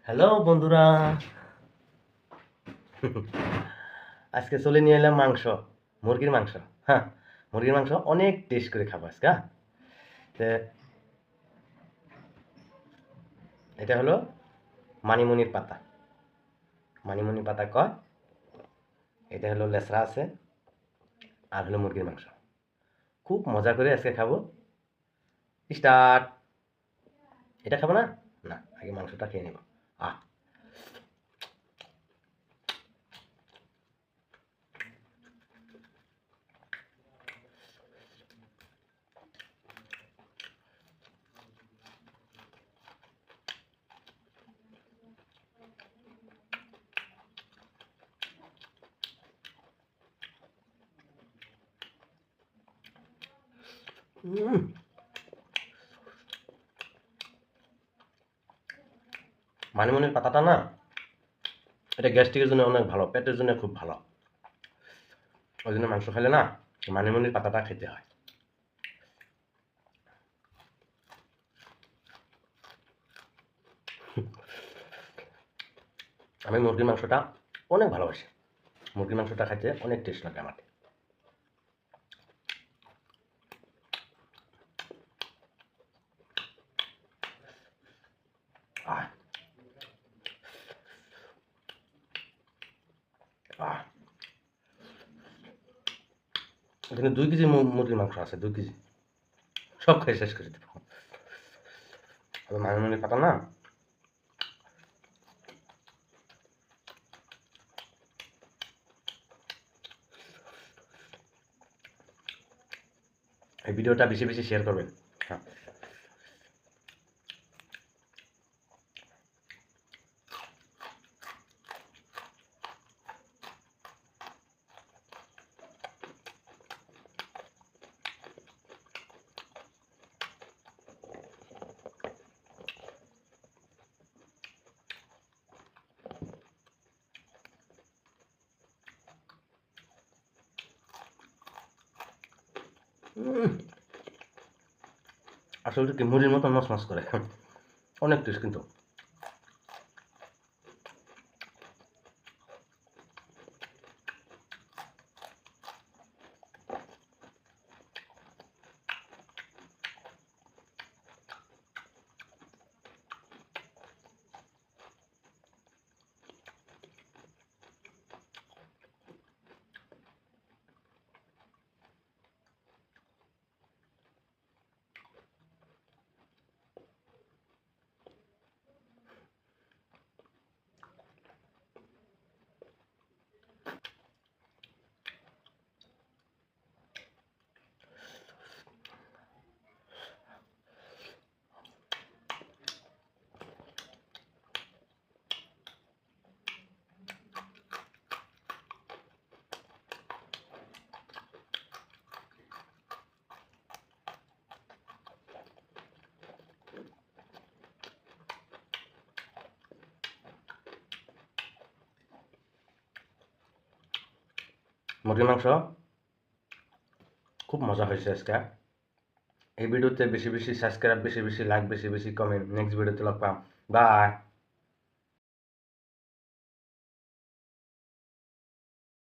Hello বন্ধুরা, আজকে চলে নিয়ে এলাম মাংস, মুরগির মাংস। হ্যাঁ, মুরগির মাংস অনেক টেস্ট করে খাবো আজকে। তো এটা হলো মানিমুনির পাতা, মানিমুনি পাতা কয়। এটা হলো লেসরা আছে, আর হলো মুরগির মাংস। খুব মজা করে আজকে খাবো। স্টার্ট। এটা খাবো না, না আগে মাংসটা খেয়ে নেব। আহ মানিমুনির পাতাটা না, এটা গ্যাস্ট্রিকের জন্য অনেক ভালো, পেটের জন্য খুব ভালো। ওই জন্য মাংস খেলে না মানিমুনির পাতাটা খেতে হয়। আমি মুরগির মাংসটা অনেক ভালোবাসি। মুরগির মাংসটা খাইতে অনেক টেস্ট লাগে আমার। আহ আহ এখানে 2 কেজি মুরগির মাংস আছে, 2 কেজি। সব খেয়ে শেষ করে দেবো। তবে মানিমুনি পাতা না, এই ভিডিওটা বেশি বেশি শেয়ার করবেন। হ্যাঁ, আসলে কি মুড়ির মতো মচমচ করে, অনেক টেস্ট কিন্তু। মুরগির মাংস খুব মজা হয়েছে আজকে। এই ভিডিওতে বেশি বেশি সাবস্ক্রাইব, বেশি বেশি লাইক, বেশি বেশি কমেন্ট। নেক্সট ভিডিওতে লগ পাম। বাই।